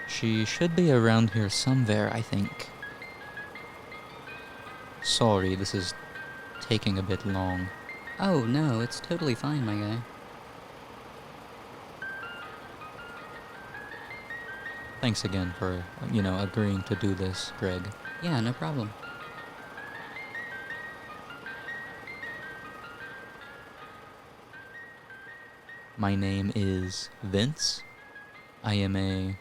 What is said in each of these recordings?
She should be around here somewhere, I think. Sorry, this is taking a bit long. Oh, no, it's totally fine, my guy. Thanks again for, agreeing to do this, Greg. Yeah, no problem. My name is Vince. I am a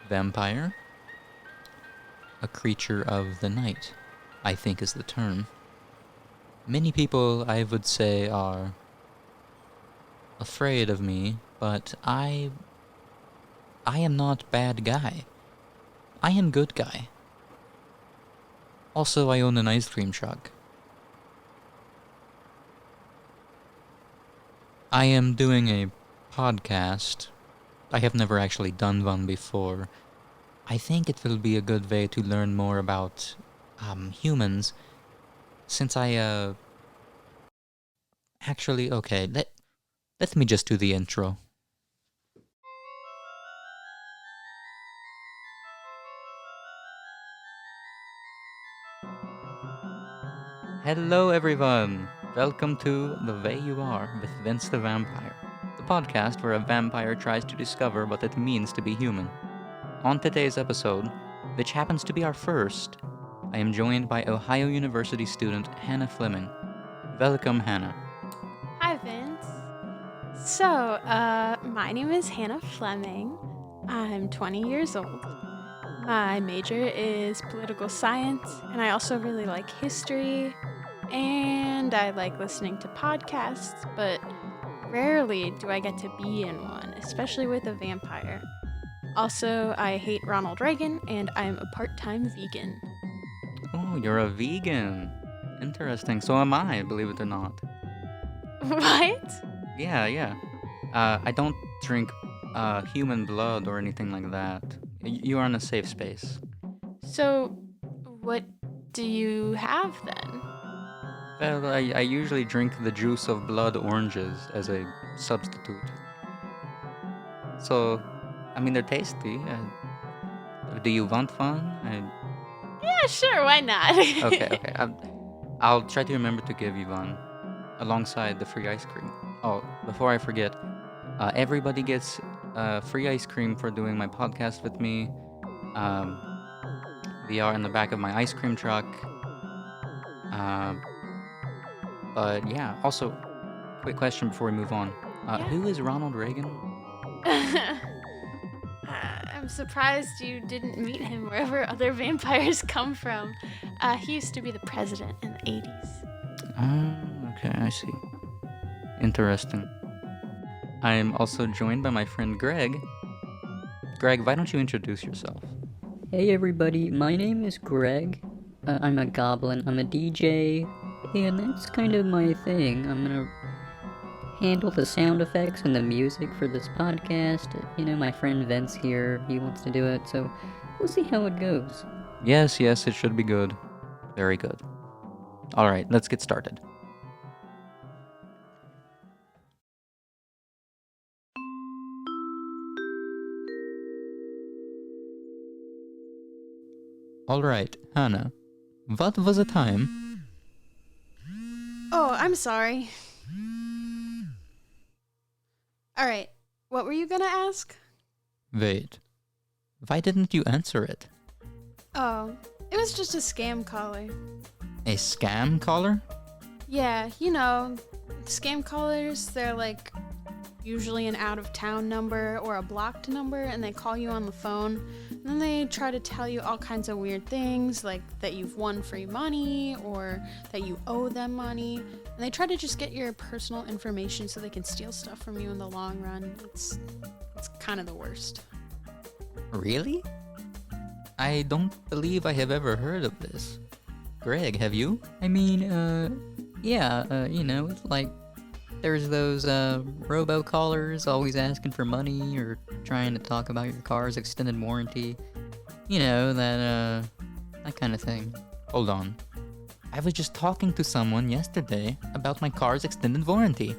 vampire. A creature of the night, I think is the term. Many people, I would say, are afraid of me, but I am not bad guy. I am good guy. Also, I own an ice cream truck. I am doing a podcast. I have never actually done one before. I think it will be a good way to learn more about humans. Since I actually, okay, let me just do the intro. Hello everyone! Welcome to The Way You Are with Vince the Vampire, the podcast where a vampire tries to discover what it means to be human. On today's episode, which happens to be our first, I am joined by Ohio University student Hannah Fleming. Welcome, Hannah. Hi, Vince. So, my name is Hannah Fleming. I'm 20 years old. My major is political science, and I also really like history, and I like listening to podcasts, but rarely do I get to be in one, especially with a vampire. Also, I hate Ronald Reagan, and I'm a part-time vegan. Oh, you're a vegan. Interesting. So am I, believe it or not. What? Yeah. I don't drink human blood or anything like that. You are in a safe space. So, what do you have then? Well, I usually drink the juice of blood oranges as a substitute. So, I mean, they're tasty. Do you want one? Yeah, sure, why not? Okay. I'll try to remember to give you one alongside the free ice cream. Oh, before I forget, everybody gets free ice cream for doing my podcast with me. They are in the back of my ice cream truck. But yeah, also, quick question before we move on. Yeah. Who is Ronald Reagan? I'm surprised you didn't meet him wherever other vampires come from. He used to be the president in the 80s. Okay, I see. Interesting. I am also joined by my friend Greg. Greg, why don't you introduce yourself? Hey everybody, my name is Greg. I'm a goblin, I'm a DJ, and that's kind of my thing. I'm gonna handle the sound effects and the music for this podcast. My friend Vince here, he wants to do it, so we'll see how it goes. Yes, it should be good. Very good. Alright, let's get started. Alright, Hannah. What was the time? Oh, I'm sorry. Alright, what were you gonna ask? Wait. Why didn't you answer it? Oh, it was just a scam caller. A scam caller? Yeah, scam callers, they're like usually an out-of-town number or a blocked number, and they call you on the phone, and then they try to tell you all kinds of weird things, like that you've won free money or that you owe them money, and they try to just get your personal information so they can steal stuff from you in the long run. It's kind of the worst. Really? I don't believe I have ever heard of this. Greg, have you? I mean, it's like there's those robocallers always asking for money or trying to talk about your car's extended warranty. That kind of thing. Hold on. I was just talking to someone yesterday about my car's extended warranty.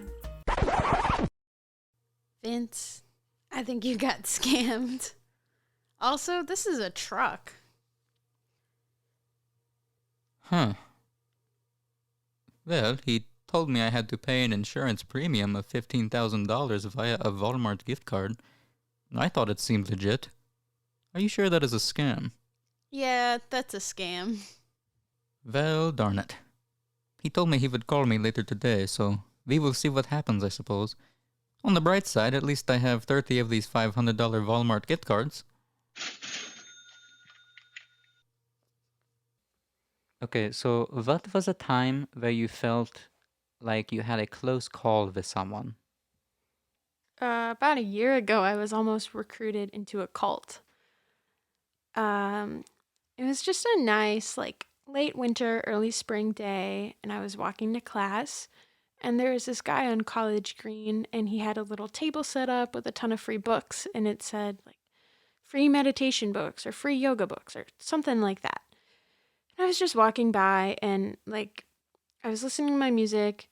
Vince, I think you got scammed. Also, this is a truck. Huh. Well, he told me I had to pay an insurance premium of $15,000 via a Walmart gift card. I thought it seemed legit. Are you sure that is a scam? Yeah, that's a scam. Well, darn it. He told me he would call me later today, so we will see what happens, I suppose. On the bright side, at least I have 30 of these $500 Walmart gift cards. Okay, so what was a time where you felt like you had a close call with someone? About a year ago, I was almost recruited into a cult. Um, it was just a nice, like, late winter, early spring day, and I was walking to class, and there was this guy on College Green, and he had a little table set up with a ton of free books, and it said, like, free meditation books or free yoga books or something like that. And I was just walking by, and, like, I was listening to my music.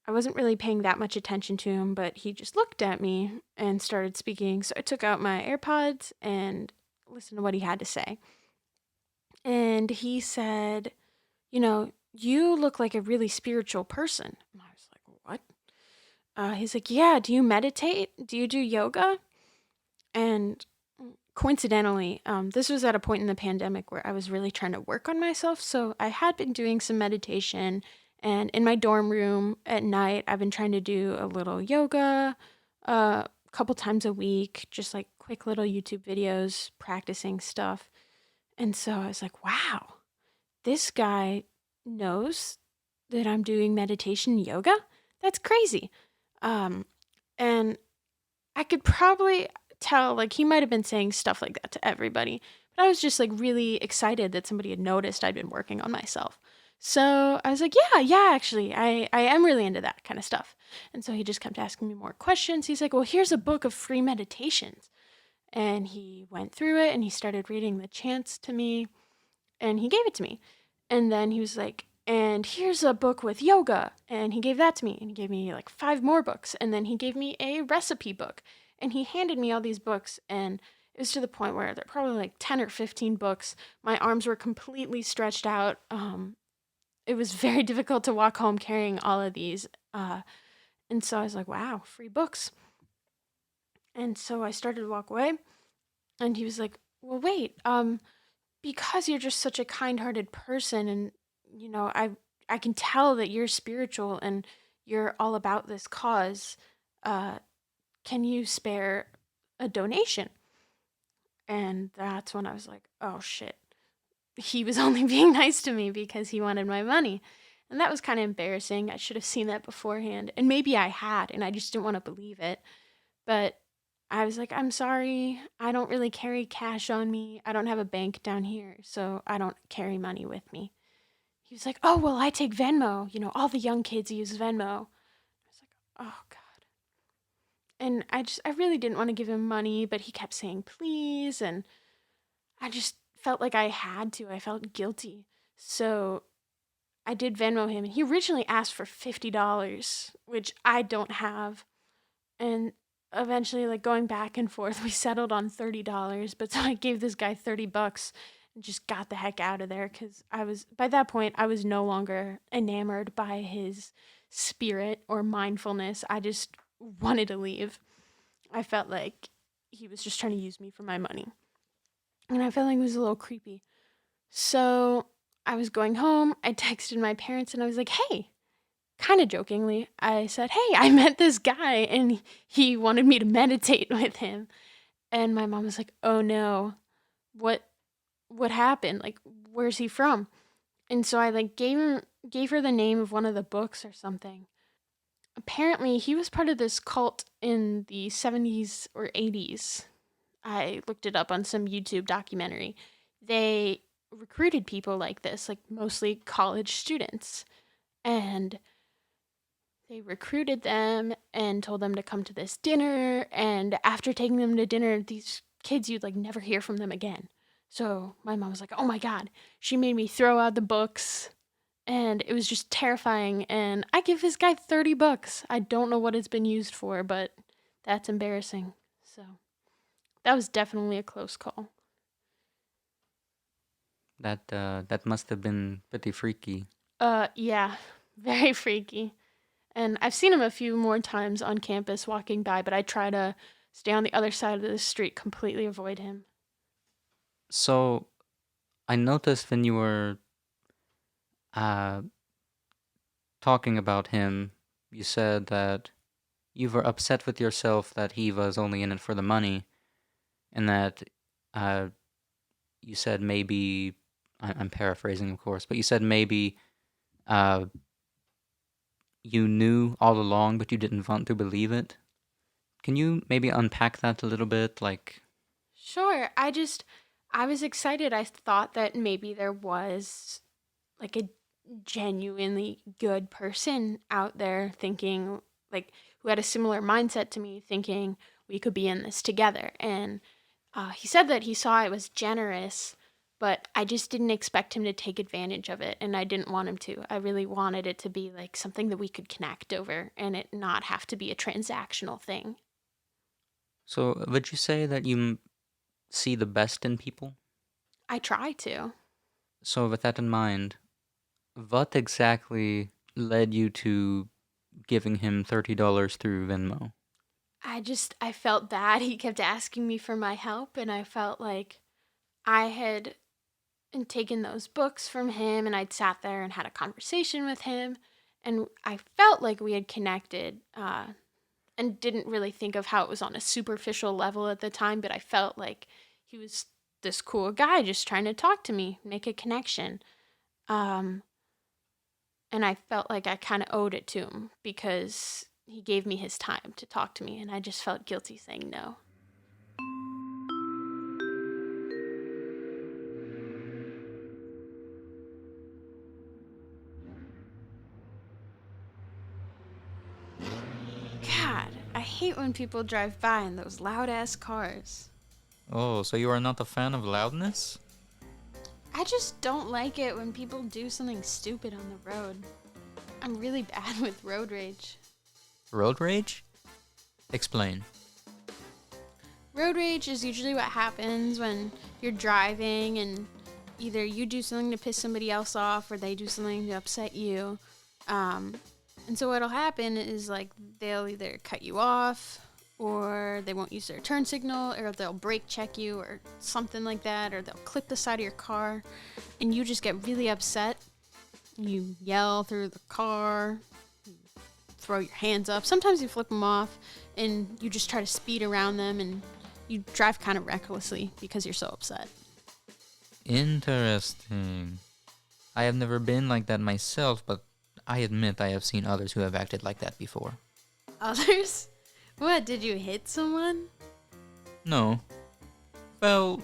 I wasn't really paying that much attention to him, but he just looked at me and started speaking. So I took out my AirPods and listened to what he had to say. And he said, you look like a really spiritual person. And I was like, what? He's like, yeah, do you meditate? Do you do yoga? And coincidentally, this was at a point in the pandemic where I was really trying to work on myself. So I had been doing some meditation. And in my dorm room at night, I've been trying to do a little yoga a couple times a week, just like quick little YouTube videos, practicing stuff. And so I was like, wow, this guy knows that I'm doing meditation yoga? That's crazy. Um, and I could probably tell, like, he might have been saying stuff like that to everybody, but I was just like really excited that somebody had noticed I'd been working on myself. So I was like, yeah, actually, I am really into that kind of stuff. And so he just kept asking me more questions. He's like, well, here's a book of free meditations. And he went through it and he started reading the chants to me and he gave it to me. And then he was like, and here's a book with yoga. And he gave that to me. And he gave me like 5 more books. And then he gave me a recipe book. And he handed me all these books. And it was to the point where they're probably like 10 or 15 books. My arms were completely stretched out. It was very difficult to walk home carrying all of these. And so I was like, wow, free books. And so I started to walk away. And he was like, well, wait, because you're just such a kind-hearted person and I can tell that you're spiritual and you're all about this cause. Uh can you spare a donation? And that's when I was like, oh shit. He was only being nice to me because he wanted my money. And that was kind of embarrassing. I should have seen that beforehand. And maybe I had and I just didn't want to believe it. But I was like, I'm sorry. I don't really carry cash on me. I don't have a bank down here, so I don't carry money with me. He was like, oh, well, I take Venmo. All the young kids use Venmo. I was like, oh, God. And I really didn't want to give him money, but he kept saying please. And I just felt like I had to. I felt guilty. So I did Venmo him. And he originally asked for $50, which I don't have. And eventually, like, going back and forth, we settled on $30. But so I gave this guy $30 and just got the heck out of there because by that point, I was no longer enamored by his spirit or mindfulness. I just wanted to leave. I felt like he was just trying to use me for my money. And I felt like it was a little creepy. So I was going home. I texted my parents and I was like, hey, kind of jokingly, I said, hey, I met this guy and he wanted me to meditate with him. And my mom was like, oh no, what happened? Like, where's he from? And so I like gave her the name of one of the books or something. Apparently, he was part of this cult in the 70s or 80s. I looked it up on some YouTube documentary. They recruited people like this, like mostly college students. And they recruited them and told them to come to this dinner. And after taking them to dinner, these kids, you'd like never hear from them again. So my mom was like, oh my God. She made me throw out the books. And it was just terrifying. And I give this guy $30. I don't know what it's been used for, but that's embarrassing. So that was definitely a close call. That must have been pretty freaky. Yeah, very freaky. And I've seen him a few more times on campus walking by, but I try to stay on the other side of the street, completely avoid him. So I noticed when you were uh, talking about him, you said that you were upset with yourself that he was only in it for the money, and that uh, you said maybe I'm paraphrasing, of course, but you said maybe uh, you knew all along, but you didn't want to believe it. Can you maybe unpack that a little bit? Like, Sure, I was excited. I thought that maybe there was like a genuinely good person out there thinking, like, who had a similar mindset to me, thinking we could be in this together. And he said that he saw I was generous, but I just didn't expect him to take advantage of it, and I didn't want him to. I really wanted it to be like something that we could connect over and it not have to be a transactional thing. so would you say that you see the best in people? I try to. So, with that in mind, what exactly led you to giving him $30 through Venmo? I felt bad. He kept asking me for my help, and I felt like I had taken those books from him and I'd sat there and had a conversation with him. And I felt like we had connected and didn't really think of how it was on a superficial level at the time, but I felt like he was this cool guy just trying to talk to me, make a connection. Um, and I felt like I kind of owed it to him because he gave me his time to talk to me, and I just felt guilty saying no. God, I hate when people drive by in those loud ass cars. Oh, so you are not a fan of loudness? I just don't like it when people do something stupid on the road. I'm really bad with road rage. Road rage? Explain. Road rage is usually what happens when you're driving and either you do something to piss somebody else off or they do something to upset you. Um, and so what'll happen is like they'll either cut you off or they won't use their turn signal or they'll brake check you or something like that, or they'll clip the side of your car and you just get really upset. You yell through the car, throw your hands up. Sometimes you flip them off and you just try to speed around them and you drive kind of recklessly because you're so upset. Interesting. I have never been like that myself, but I admit I have seen others who have acted like that before. Others? What, did you hit someone? No. Well,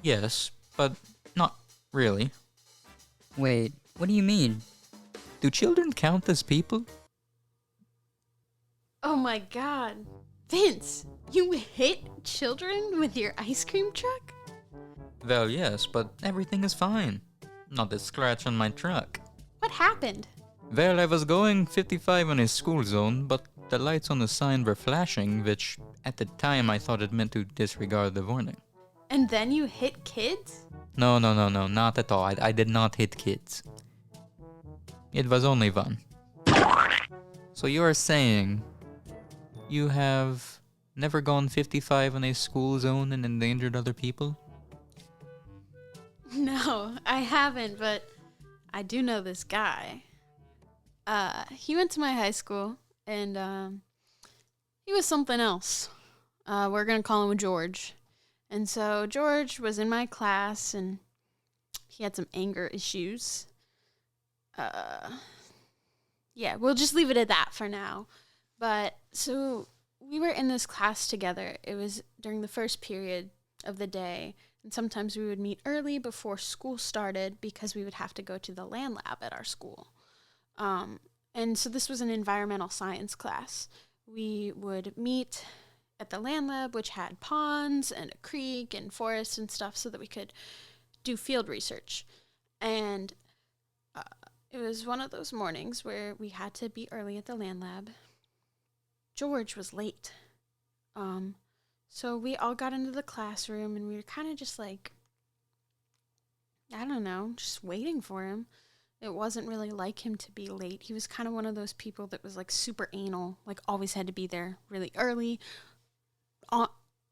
yes, but not really. Wait, what do you mean? Do children count as people? Oh my god. Vince, you hit children with your ice cream truck? Well, yes, but everything is fine. Not a scratch on my truck. What happened? Well, I was going 55 on a school zone, but the lights on the sign were flashing, which at the time I thought it meant to disregard the warning. And then you hit kids? No, not at all. I did not hit kids. It was only one. So you are saying you have never gone 55 on a school zone and endangered other people? No, I haven't, but I do know this guy. He went to my high school, and he was something else. We're gonna call him George. And so George was in my class, and he had some anger issues. Yeah, we'll just leave it at that for now. But so we were in this class together. It was during the first period of the day. And sometimes we would meet early before school started because we would have to go to the land lab at our school. And so this was an environmental science class. We would meet at the land lab, which had ponds and a creek and forests and stuff so that we could do field research. And it was one of those mornings where we had to be early at the land lab. George was late. So we all got into the classroom and we were kind of just like I don't know, just waiting for him. It wasn't really like him to be late. He was kind of one of those people that was like super anal, like always had to be there really early.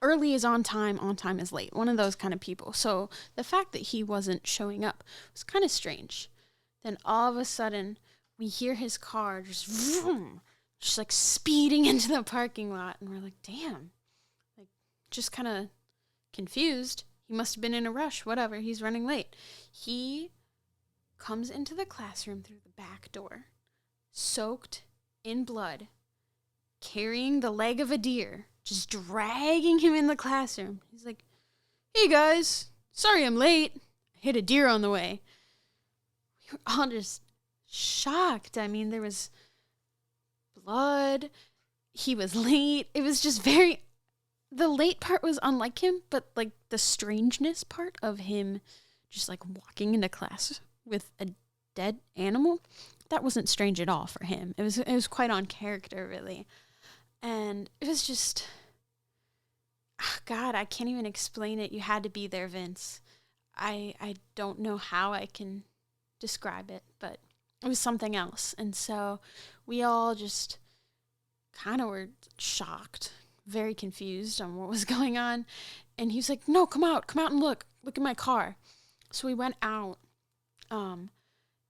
Early is on time is late. One of those kind of people. So the fact that he wasn't showing up was kind of strange. Then all of a sudden, we hear his car just vroom, just like speeding into the parking lot. And we're like, damn. Like, just kind of confused. He must have been in a rush. Whatever. He's running late. He comes into the classroom through the back door, soaked in blood, carrying the leg of a deer, just dragging him in the classroom. He's like, hey guys, sorry I'm late. I hit a deer on the way. We were all just shocked. I mean, there was blood. He was late. It was just the late part was unlike him, but like the strangeness part of him just like walking into class with a dead animal, that wasn't strange at all for him. It was quite on character, really. And it was just, God, I can't even explain it. You had to be there, Vince. I don't know how I can describe it, but it was something else. And so we all just kind of were shocked, very confused on what was going on. And he was like, no, come out and look at my car. So we went out.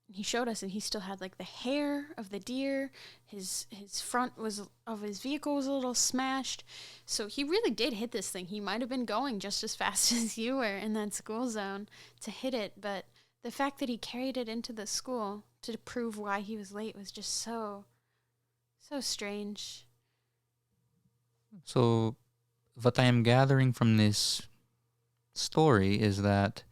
He showed us, and he still had like the hair of the deer. His front of his vehicle was a little smashed. So he really did hit this thing. He might have been going just as fast as you were in that school zone to hit it, but the fact that he carried it into the school to prove why he was late was just so strange. So, what I am gathering from this story is that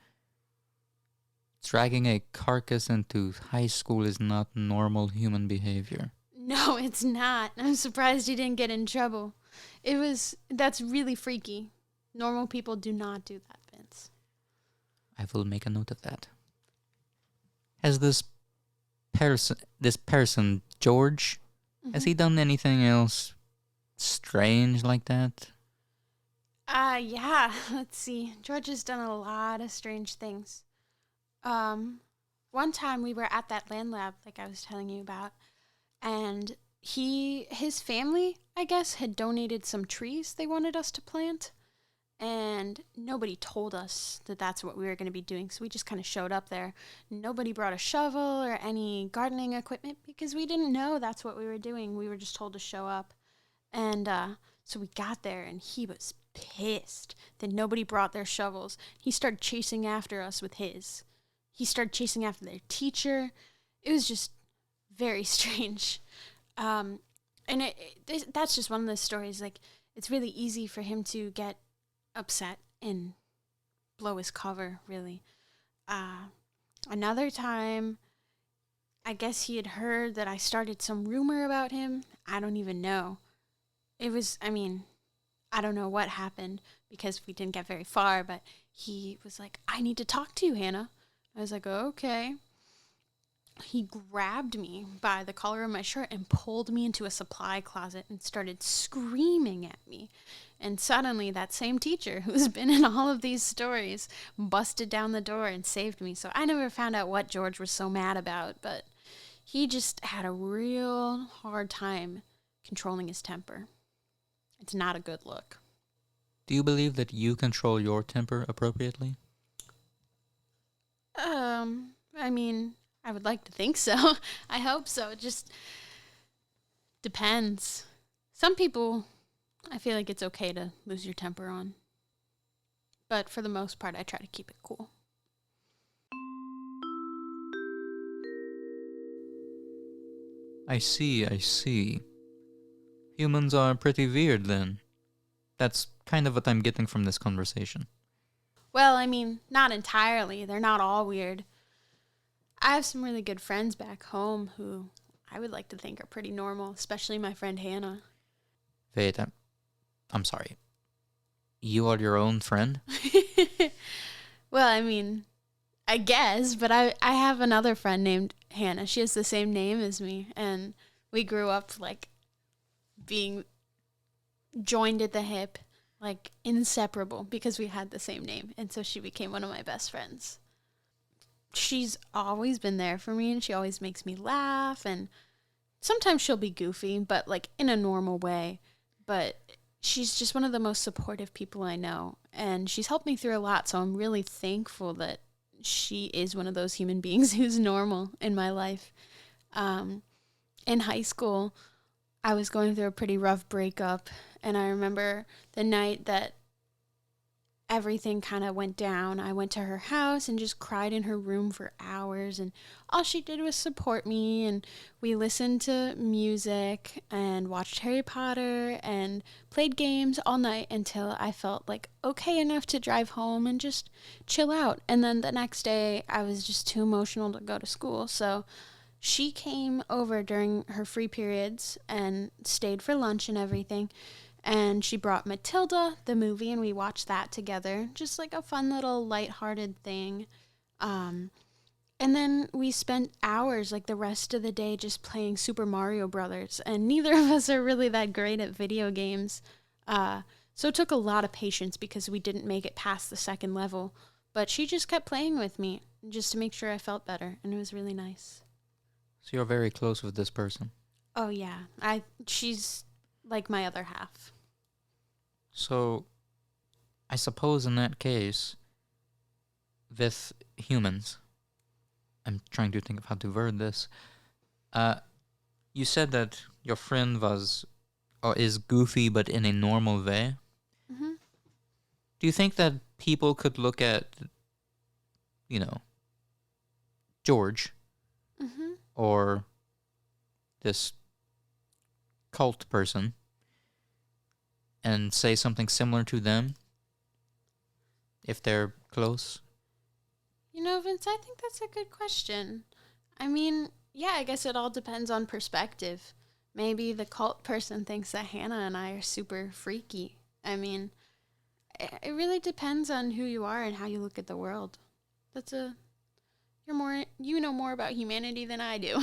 dragging a carcass into high school is not normal human behavior. No, it's not. I'm surprised he didn't get in trouble. That's really freaky. Normal people do not do that, Vince. I will make a note of that. Has this person, George, has he done anything else strange like that? Yeah. Let's see. George has done a lot of strange things. One time we were at that land lab, like I was telling you about, and his family, I guess, had donated some trees they wanted us to plant, and nobody told us that that's what we were going to be doing, so we just kind of showed up there. Nobody brought a shovel or any gardening equipment because we didn't know that's what we were doing. We were just told to show up, and so we got there, and he was pissed that nobody brought their shovels. He started chasing after us with his. He started chasing after their teacher. It was just very strange. And that's just one of those stories. Like, it's really easy for him to get upset and blow his cover, really. Another time, I guess he had heard that I started some rumor about him. I don't even know. I don't know what happened because we didn't get very far, but he was like, I need to talk to you, Hannah. I was like, okay. He grabbed me by the collar of my shirt and pulled me into a supply closet and started screaming at me. And suddenly that same teacher who's been in all of these stories busted down the door and saved me. So I never found out what George was so mad about, but he just had a real hard time controlling his temper. It's not a good look. Do you believe that you control your temper appropriately? I would like to think so. I hope so. It just depends. Some people, I feel like it's okay to lose your temper on. But for the most part, I try to keep it cool. I see. Humans are pretty weird then. That's kind of what I'm getting from this conversation. Well, not entirely. They're not all weird. I have some really good friends back home who I would like to think are pretty normal, especially my friend Hannah. Wait, I'm sorry. You are your own friend? Well, I guess, but I have another friend named Hannah. She has the same name as me, and we grew up, being joined at the hip, inseparable, because we had the same name, and so she became one of my best friends. she's always been there for me, and she always makes me laugh, and sometimes she'll be goofy, but like in a normal way. But she's just one of the most supportive people I know, and she's helped me through a lot, so I'm really thankful that she is one of those human beings who's normal in my life. In high school, I was going through a pretty rough breakup, and I remember the night that everything kind of went down. I went to her house and just cried in her room for hours, and all she did was support me, and we listened to music and watched Harry Potter and played games all night until I felt like okay enough to drive home and just chill out. And then the next day I was just too emotional to go to school, so she came over during her free periods and stayed for lunch and everything. And she brought Matilda, the movie, and we watched that together. Just like a fun little lighthearted thing. And then we spent hours, like the rest of the day, just playing Super Mario Brothers. And neither of us are really that great at video games. So it took a lot of patience because we didn't make it past the second level. But she just kept playing with me just to make sure I felt better. And it was really nice. So you're very close with this person. Oh, yeah. She's like my other half. So, I suppose in that case, with humans, I'm trying to think of how to word this. You said that your friend was or is goofy, but in a normal way. Mm-hmm. Do you think that people could look at, George, Mm-hmm. or this cult person, and say something similar to them if they're close? Vince, I think that's a good question. I mean, yeah, I guess it all depends on perspective. Maybe the cult person thinks that Hannah and I are super freaky. I mean, it really depends on who you are and how you look at the world. You know more about humanity than I do.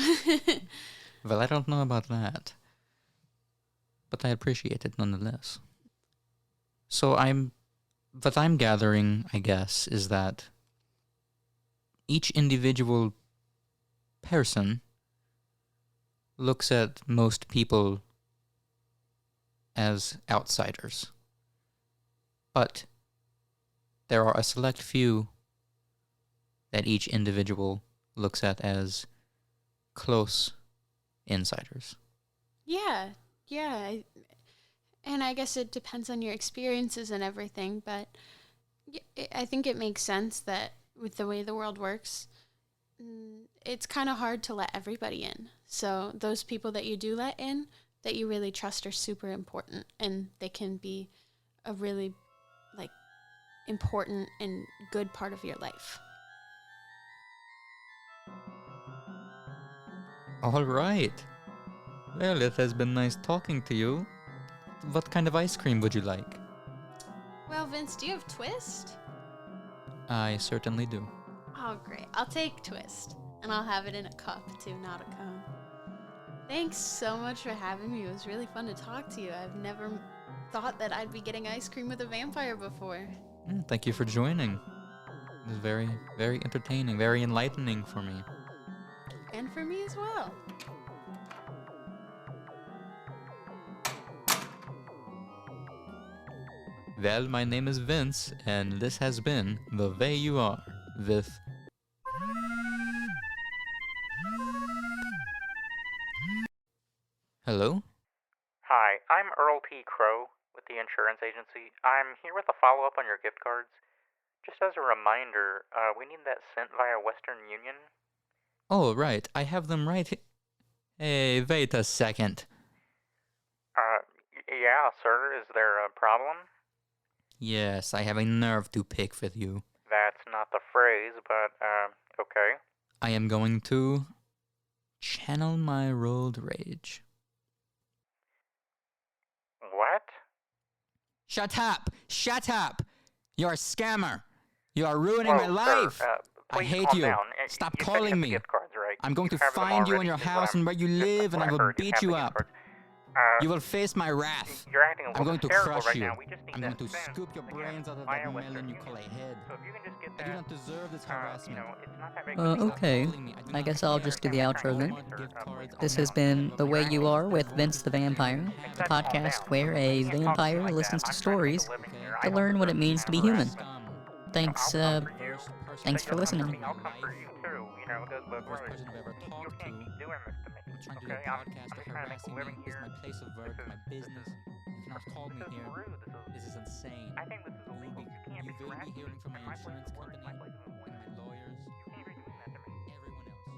Well, I don't know about that, but I appreciate it nonetheless. So what I'm gathering, I guess, is that each individual person looks at most people as outsiders. But there are a select few that each individual looks at as close insiders. Yeah. And I guess it depends on your experiences and everything, but I think it makes sense that with the way the world works, it's kind of hard to let everybody in. So those people that you do let in, that you really trust, are super important, and they can be a really important and good part of your life. All right. Well, it has been nice talking to you. What kind of ice cream would you like? Well, Vince, do you have Twist? I certainly do. Oh, great. I'll take Twist, and I'll have it in a cup, too, not a cone. Thanks so much for having me. It was really fun to talk to you. I've never thought that I'd be getting ice cream with a vampire before. Thank you for joining. It was very, very entertaining, very enlightening for me. And for me as well. Well, my name is Vince, and this has been The Way You Are with... Hello? Hi, I'm Earl T. Crow with the insurance agency. I'm here with a follow-up on your gift cards. Just as a reminder, we need that sent via Western Union. Oh, right. I have them right here. Hey, wait a second. Yeah, sir. Is there a problem? Yes, I have a nerve to pick with you. That's not the phrase, but, okay. I am going to channel my road rage. What? Shut up! Shut up! You're a scammer! You are ruining Whoa, my life! Sir, I please hate calm you! down. Stop You said you calling have the me! gift cards, right? I'm going to You have them find you in already, your is what house I'm- and where you that's live, and what I will heard. You beat have you the gift up. cards. You will face my wrath. You're acting a I'm little going to hysterical crush right you. now. We just need I'm that going to sense. scoop your Again, brains out of Maya that Western melon you Union. call a head. So if you can just get I that, do not deserve this harassment. it's not that big of a deal. Okay. I guess I'll just do the outro then. This has been The Way You Are with Vince the Vampire, the podcast where a vampire listens to stories to learn what it means to be human. Thanks, thanks for listening. I'll come for you too, but First person I've ever you talked to. can't keep doing this to me. Trying to do a Okay, I'm podcast just of trying to make a harassing me. living This is here. my place of work, my business. You cannot call me This is here. rude. This is insane. I think this is illegal. You can't be You will be harassing hearing from my my place insurance of work, my company place of and employment. my lawyers, You can't be doing that to me. everyone else.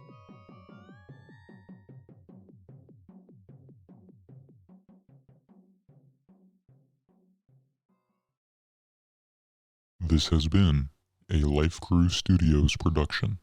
This has been a Life Crew Studios production.